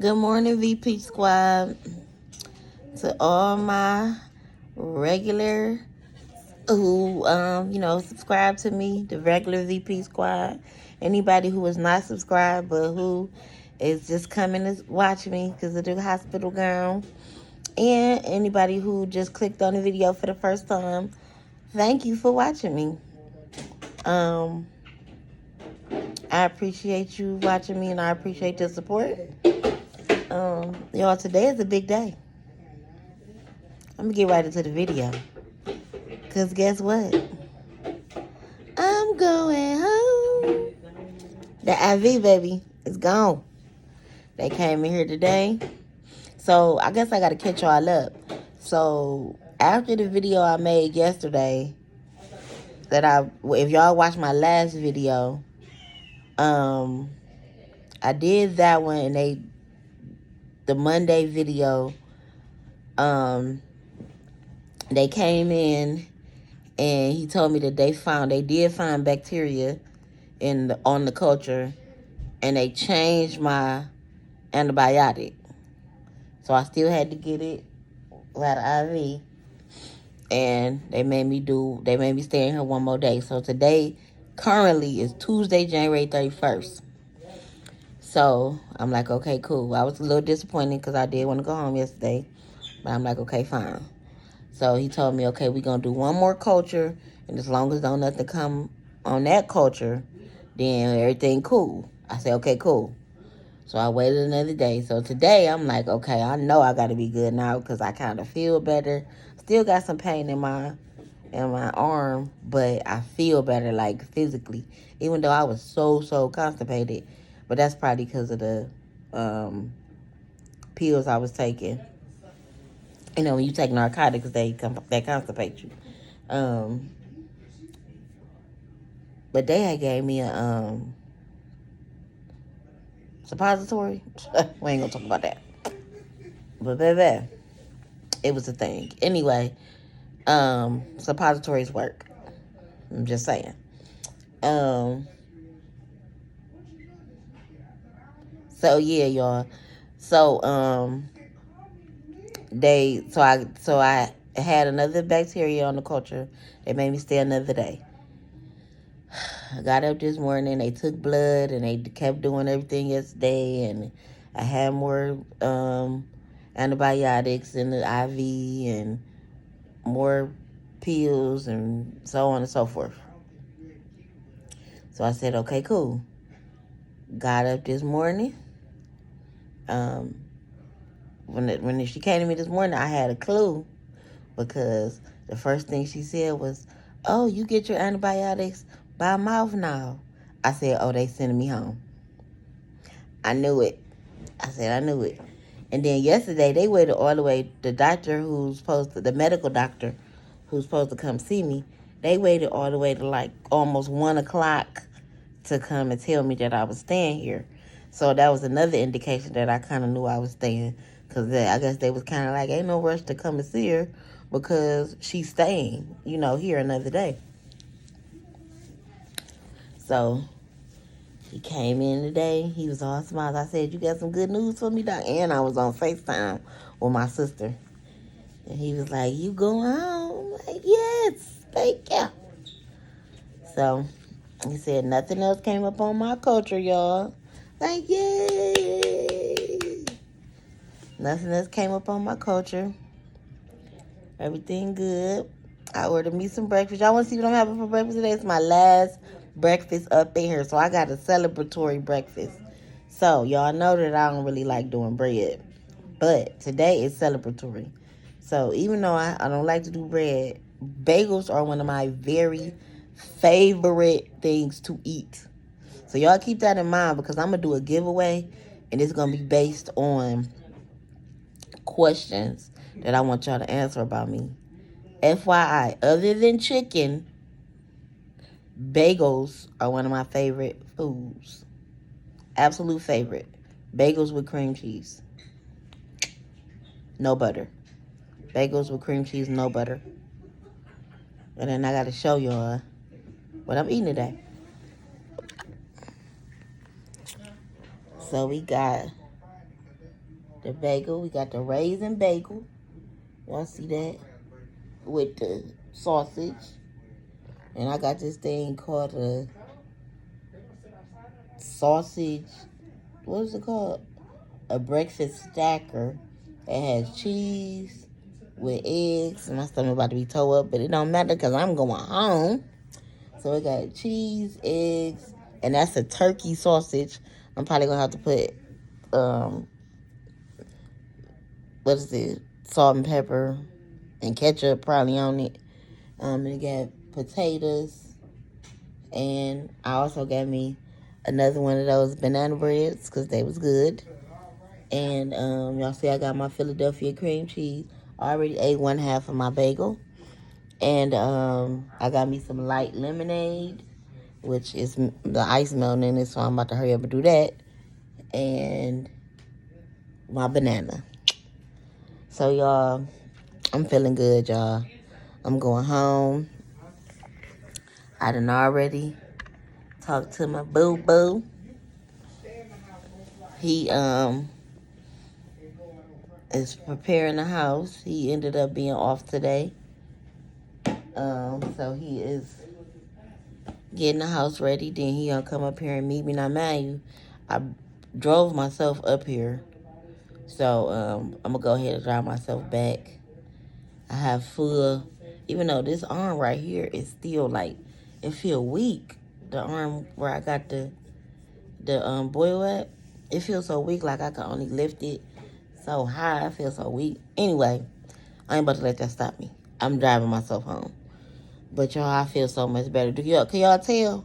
Good morning, VP Squad. To all my regular who, subscribe to me, the regular VP Squad. Anybody who is not subscribed but who is just coming to watch me because of the hospital gown. And anybody who just clicked on the video for the first time, thank you for watching me. I appreciate you watching me and I appreciate the support. Y'all, today is a big day. I'm gonna get right into the video. Cause guess what? I'm going home. The IV baby is gone. They came in here today. So I guess I gotta catch y'all up. So after the video I made yesterday, if y'all watched my last video, I did that one and the Monday video, they came in and he told me that they did find bacteria on the culture, and they changed my antibiotic. So I still had to get it without an IV, and they made me stay in here one more day. So today, currently, is Tuesday, January 31st. So I'm like, okay, cool. I was a little disappointed because I did want to go home yesterday, but I'm like, okay, fine. So he told me, okay, we're going to do one more culture, and as long as don't nothing come on that culture, then everything cool. I said, okay, cool. So I waited another day. So today I'm like, okay, I know I got to be good now because I kind of feel better. Still got some pain in my arm, but I feel better, like, physically, even though I was so constipated. But that's probably because of the pills I was taking. You know, when you take narcotics, they constipate you. But they had gave me a suppository. We ain't gonna talk about that. But baby, it was a thing. Anyway, suppositories work. I'm just saying. So yeah, y'all. So I had another bacteria on the culture. They made me stay another day. I got up this morning, they took blood, and they kept doing everything yesterday, and I had more antibiotics in the IV and more pills and so on and so forth. So I said, okay, cool. Got up this morning. When she came to me this morning, I had a clue because the first thing she said was, oh, you get your antibiotics by mouth now. I said, oh, they sending me home. I knew it. I said, I knew it. And then yesterday, they waited all the way. The medical doctor who's supposed to come see me, they waited all the way to like almost 1 o'clock to come and tell me that I was staying here. So that was another indication that I kind of knew I was staying. Because I guess they was kind of like, ain't no rush to come and see her because she's staying, here another day. So he came in today. He was all smiles. I said, you got some good news for me, Doc? And I was on FaceTime with my sister. And he was like, you going home? I'm like, yes, thank you. So he said, nothing else came up on my culture, y'all. Like, yay. Nothing else came up on my culture. Everything good. I ordered me some breakfast. Y'all want to see what I'm having for breakfast today? It's my last breakfast up in here. So I got a celebratory breakfast. So y'all know that I don't really like doing bread. But today is celebratory. So even though I don't like to do bread, bagels are one of my very favorite things to eat. So y'all keep that in mind because I'm going to do a giveaway. And it's going to be based on questions that I want y'all to answer about me. FYI, other than chicken, bagels are one of my favorite foods. Absolute favorite. Bagels with cream cheese. No butter. Bagels with cream cheese, no butter. And then I got to show y'all what I'm eating today. So we got the bagel. We got the raisin bagel. Y'all see that? With the sausage. And I got this thing called a sausage. What is it called? A breakfast stacker. It has cheese with eggs. And my stomach about to be toe up, but it don't matter because I'm going home. So it got cheese, eggs, and that's a turkey sausage. I'm probably gonna have to put what is it? Salt and pepper and ketchup probably on it. And it got potatoes, and I also got me another one of those banana breads because they was good. And y'all see I got my Philadelphia cream cheese. I already ate one half of my bagel. And I got me some light lemonade, which is the ice melting in it, so I'm about to hurry up and do that. And my banana. So, y'all, I'm feeling good, y'all. I'm going home. I done already talked to my boo-boo. He is preparing the house. He ended up being off today. So he is getting the house ready. Then he gonna come up here and meet me. Now, mind you, I drove myself up here. So I'm gonna go ahead and drive myself back. I have full, even though this arm right here is still like, it feel weak. The arm where I got the boil at, it feels so weak, like I can only lift it so high. I feel so weak. Anyway, I ain't about to let that stop me. I'm driving myself home. But y'all, I feel so much better. Can y'all tell?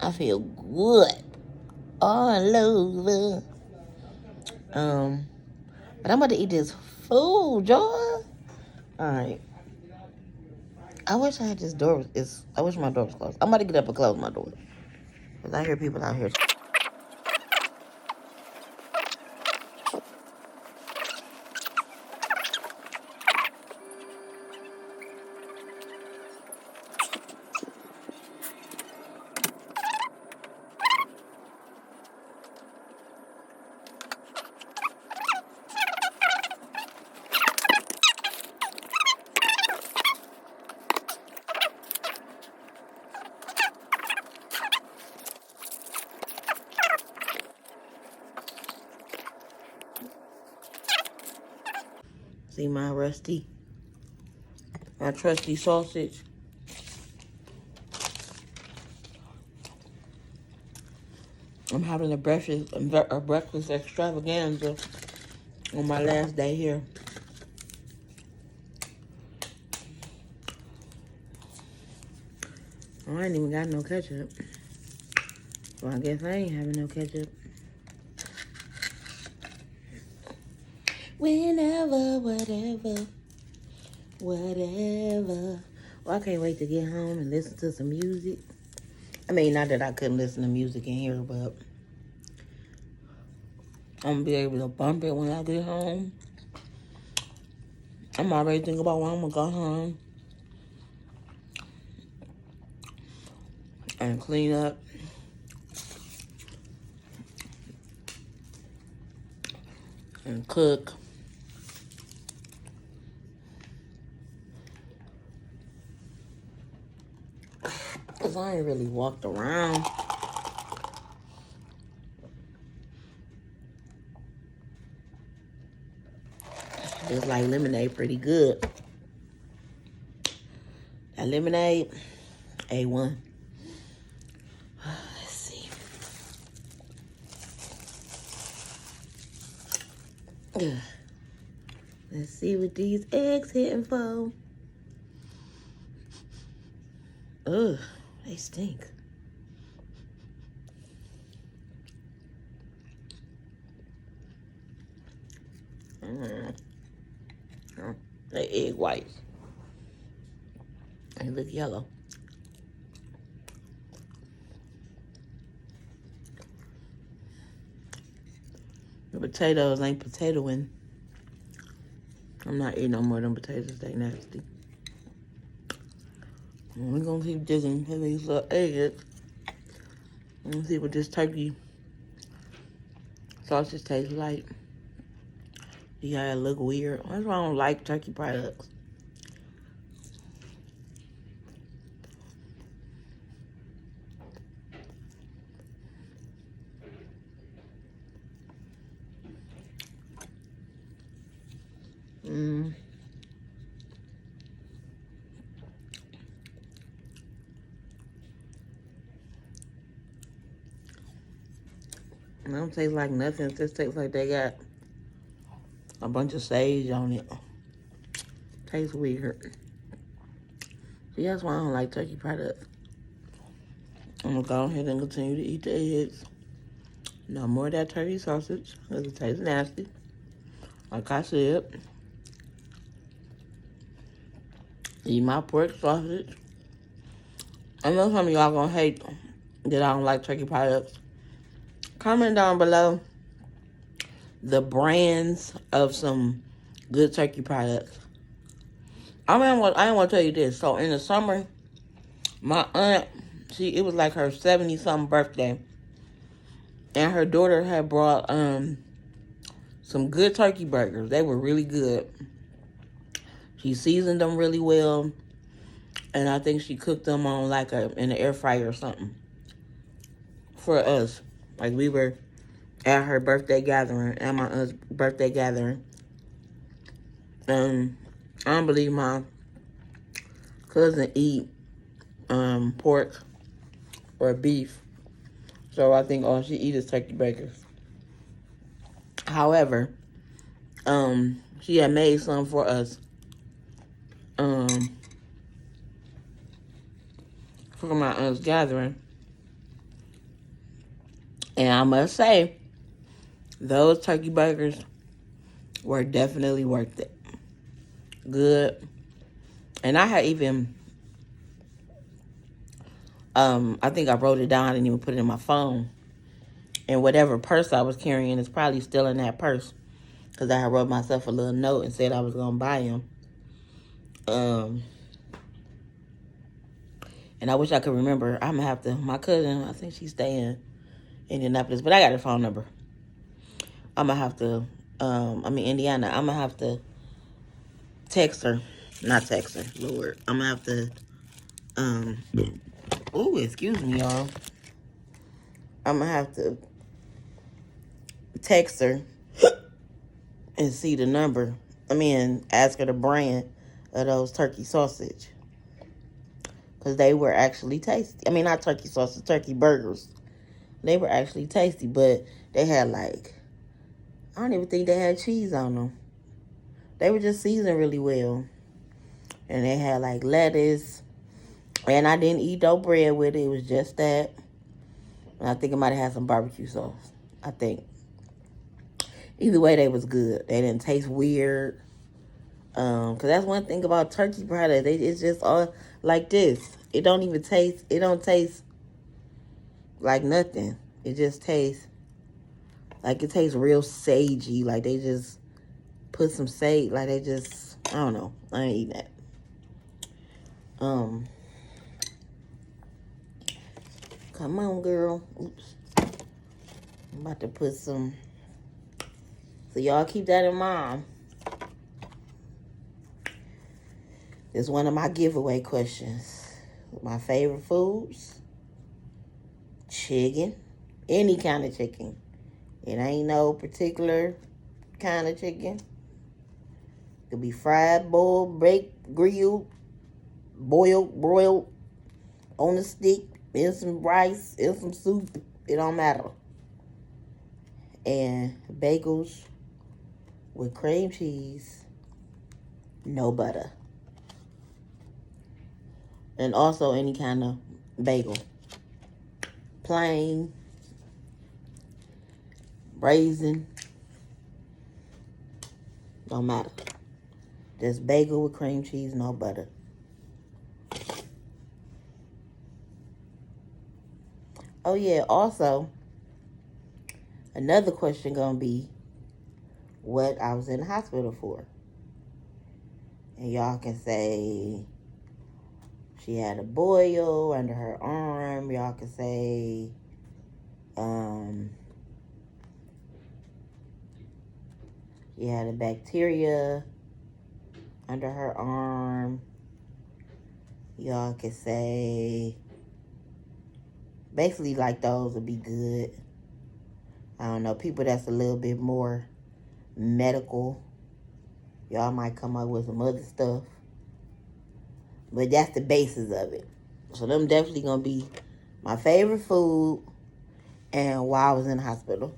I feel good all over. But I'm about to eat this food, y'all. Alright. I wish I had this door. I wish my door was closed. I'm about to get up and close my door. Because I hear people out here. See my trusty sausage. I'm having a breakfast extravaganza on my last day here. I ain't even got no ketchup. Well, I guess I ain't having no ketchup. Whenever, whatever. Well, I can't wait to get home and listen to some music. I mean, not that I couldn't listen to music in here, but I'm gonna be able to bump it when I get home. I'm already thinking about when I'm gonna go home and clean up and cook. Because I ain't really walked around. It's like lemonade pretty good. That lemonade, A1. Let's see. Let's see what these eggs hitting for. Ugh, they stink. They egg whites. They look yellow. The potatoes ain't potatoing. I'm not eating no more of them potatoes. They nasty. We're gonna keep digging in these little eggs and see what this turkey sausage tastes like. Yeah, it look weird. That's why I don't like turkey products. Mm. It don't taste like nothing. It just tastes like they got a bunch of sage on it. Tastes weird. See, that's why I don't like turkey products. I'm gonna go ahead and continue to eat the eggs. No more of that turkey sausage, because it tastes nasty. Like I said, eat my pork sausage. I know some of y'all gonna hate that I don't like turkey products. Comment down below the brands of some good turkey products. I ain't want to tell you this. So in the summer, my aunt, it was like her 70-something birthday, and her daughter had brought some good turkey burgers. They were really good. She seasoned them really well, and I think she cooked them on like in an air fryer or something for us. Like we were at her birthday gathering, at my aunt's birthday gathering. I don't believe my cousin eat pork or beef, so I think all she eats is turkey burgers. However, she had made some for us for my aunt's gathering, and I must say, those turkey burgers were definitely worth it. Good. And I had even, I think I wrote it down and even put it in my phone. And whatever purse I was carrying is probably still in that purse. Because I had wrote myself a little note and said I was going to buy them. And I wish I could remember. I'm going to have to, my cousin, I think she's staying in Indianapolis, but I got her phone number. I'm going to have to, Indiana. I'm going to have to text her. Not text her, Lord. I'm going to have to, excuse me, y'all. I'm going to have to text her and see the number. Ask her the brand of those turkey sausage. Because they were actually tasty. Not turkey sausage, turkey burgers. They were actually tasty, but they had I don't even think they had cheese on them. They were just seasoned really well. And they had lettuce. And I didn't eat no bread with it. It was just that. And I think it might have had some barbecue sauce. I think. Either way, they was good. They didn't taste weird. Because that's one thing about turkey products. It's just all like this. It don't taste like nothing. It just tastes like it tastes real sagey. Like they just put some sage. Like they just, I don't know. I ain't eating that. Come on, girl. Oops. I'm about to put some. So y'all keep that in mind. This is one of my giveaway questions. My favorite foods. Chicken. Any kind of chicken. It ain't no particular kind of chicken. It could be fried, boiled, baked, grilled, boiled, broiled, on a stick, in some rice, in some soup. It don't matter. And bagels with cream cheese, no butter. And also any kind of bagel. Plain, raisin, don't matter. Just bagel with cream cheese, no butter. Oh yeah, also, another question gonna be what I was in the hospital for. And y'all can say she had a boil under her arm. Y'all can say She had a bacteria under her arm. Y'all could say, basically like those would be good. I don't know, people that's a little bit more medical, y'all might come up with some other stuff. But that's the basis of it. So them definitely gonna be my favorite food and while I was in the hospital.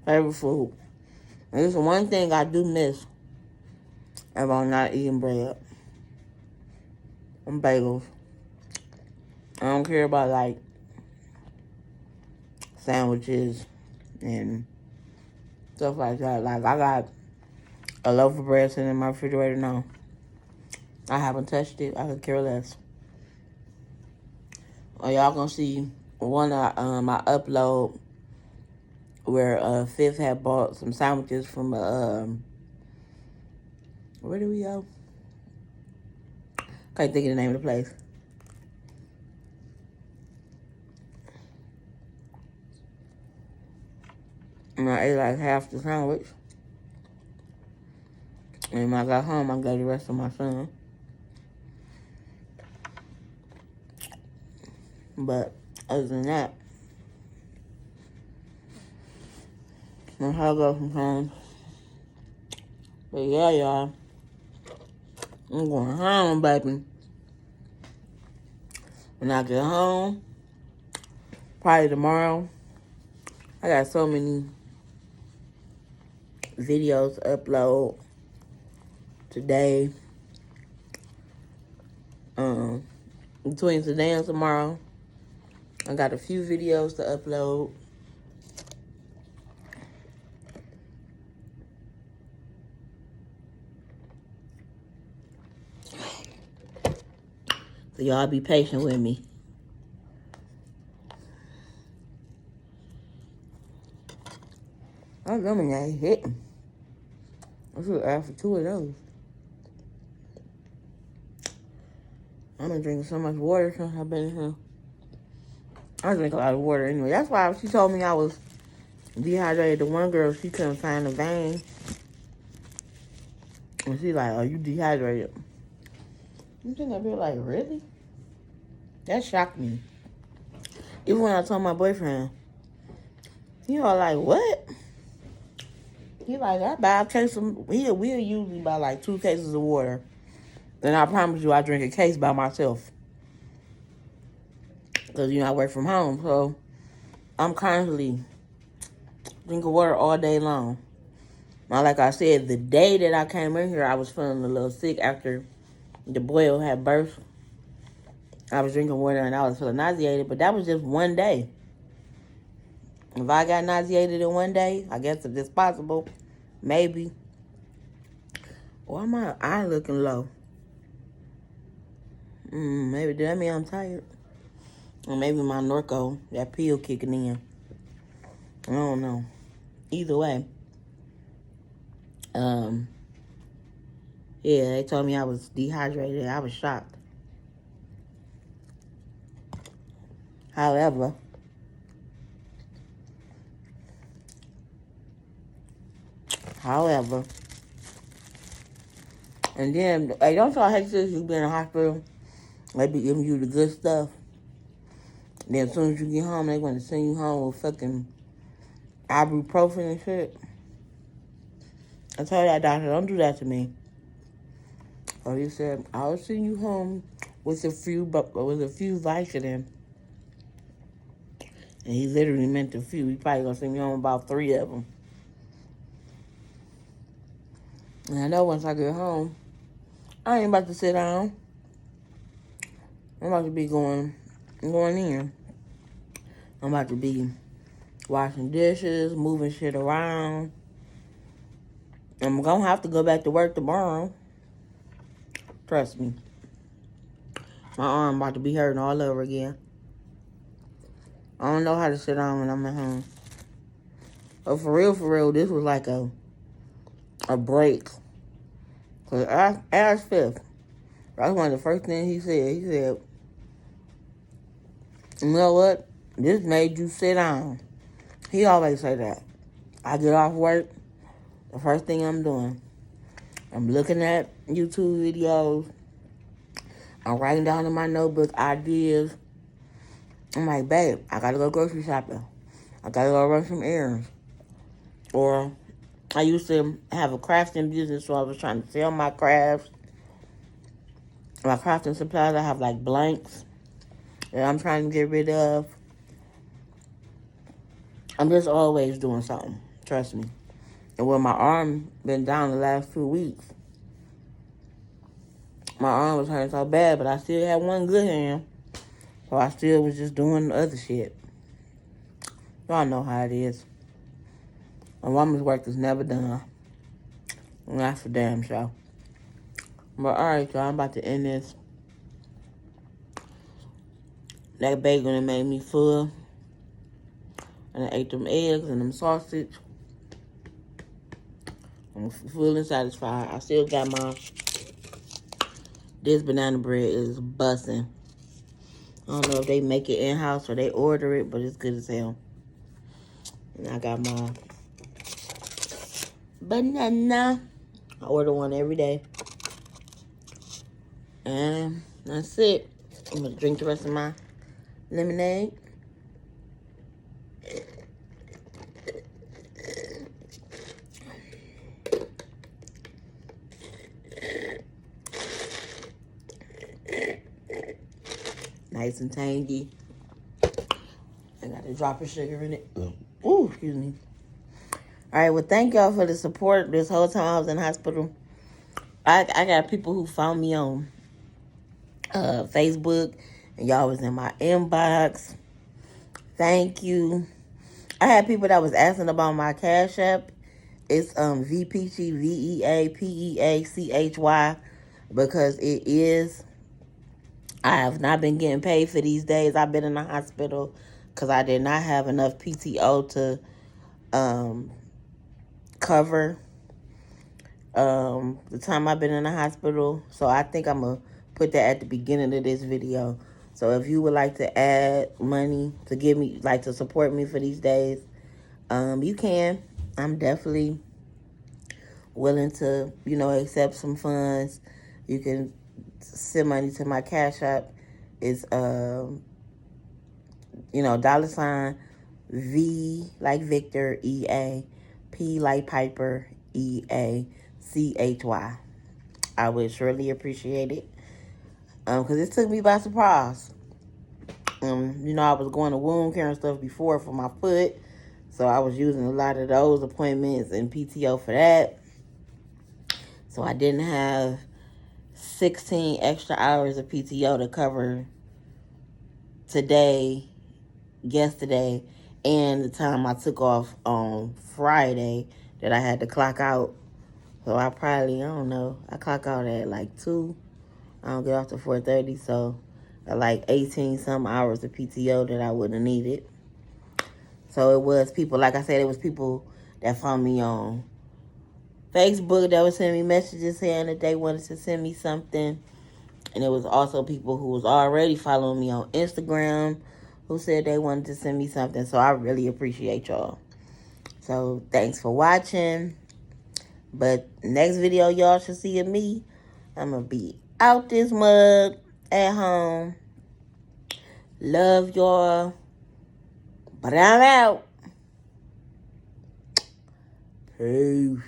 Favorite food. And this is one thing I do miss about not eating bread. And bagels. I don't care about like sandwiches and stuff like that. Like I got a loaf of bread sitting in my refrigerator now. I haven't touched it. I could care less. Or y'all gonna see one I upload where Fifth had bought some sandwiches from where do we go? Can't think of the name of the place. And I ate like half the sandwich. And when I got home, I gave the rest to my son. But other than that, that's how I go sometimes. But yeah, y'all. I'm going home, baby. When I get home, probably tomorrow, I got so many videos to upload today. Between today and tomorrow, I got a few videos to upload. So y'all be patient with me. I'm coming out hitting. I should ask for 2 of those. I've been drinking so much water since I've been here. I drink a lot of water anyway. That's why she told me I was dehydrated. The one girl, she couldn't find a vein. And she's like, oh, you dehydrated. You think I'd be like, really? That shocked me. Even when I told my boyfriend, he was like, what? He like, I buy a case of, we'll usually buy like 2 cases of water. Then I promise you I drink a case by myself. Because, I work from home. So, I'm constantly drinking water all day long. Now, like I said, the day that I came in here, I was feeling a little sick after the boy had birth. I was drinking water and I was feeling nauseated. But that was just one day. If I got nauseated in one day, I guess if it's possible, maybe. Why my eye looking low? Maybe does that mean I'm tired? Or maybe my Norco, that pill kicking in. I don't know. Either way. Yeah, they told me I was dehydrated. I was shocked. However, and then, hey, don't y'all hate this? You be in the hospital, they be giving you the good stuff. Then as soon as you get home, they want to send you home with fucking ibuprofen and shit. I told that doctor, don't do that to me. So he said, I'll send you home with a few Vicodin. And he literally meant a few. He probably gonna send me home about 3 of them. And I know once I get home, I ain't about to sit down. I'm about to be going in. I'm about to be washing dishes, moving shit around. I'm gonna have to go back to work tomorrow. Trust me. My arm about to be hurting all over again. I don't know how to sit down when I'm at home. But for real, this was like a break. Cause I asked Fifth. That's one of the first things he said. He said, you know what? This made you sit down. He always say that. I get off work, the first thing I'm doing, I'm looking at YouTube videos. I'm writing down in my notebook ideas. I'm like, babe, I gotta go grocery shopping. I gotta go run some errands. Or I used to have a crafting business, so I was trying to sell my crafts. My crafting supplies, I have like blanks that I'm trying to get rid of. I'm just always doing something. Trust me. And when my arm been down the last 2 weeks, my arm was hurting so bad, but I still had one good hand. So I still was just doing the other shit. Y'all know how it is. A woman's work is never done. And that's for damn sure. But alright, y'all, I'm about to end this. That bacon that made me full. And I ate them eggs and them sausage. I'm full and satisfied. I still got this banana bread is busting. I don't know if they make it in-house or they order it, but it's good as hell. And I got my banana. I order one every day. And that's it. I'm going to drink the rest of my lemonade. Nice and tangy. I got a drop of sugar in it. Ooh, excuse me. All right, well, thank y'all for the support this whole time I was in the hospital. I got people who found me on Facebook, and y'all was in my inbox. Thank you. I had people that was asking about my Cash App. It's VeaPeachy, VeaPeachy, because it is. I have not been getting paid for these days. I've been in the hospital because I did not have enough PTO to cover the time I've been in the hospital. So I think I'm going to put that at the beginning of this video. So if you would like to add money to give me, like to support me for these days, you can. I'm definitely willing to, accept some funds. You can send money to my Cash App. It's, $ V like Victor, EA, P like Piper, EACHY. I would surely appreciate it. Because it took me by surprise. I was going to wound care and stuff before for my foot. So I was using a lot of those appointments and PTO for that. So I didn't have 16 extra hours of PTO to cover today, yesterday, and the time I took off on Friday that I had to clock out. So I clock out at like 2. I don't get off till 4:30, so like 18 some hours of PTO that I wouldn't have needed. So it was people, like I said, it was people that found me on Facebook that was sending me messages saying that they wanted to send me something. And it was also people who was already following me on Instagram who said they wanted to send me something. So I really appreciate y'all. So thanks for watching. But next video y'all should see of me, I'm going to be out this mug at home. Love y'all. But I'm out. Peace.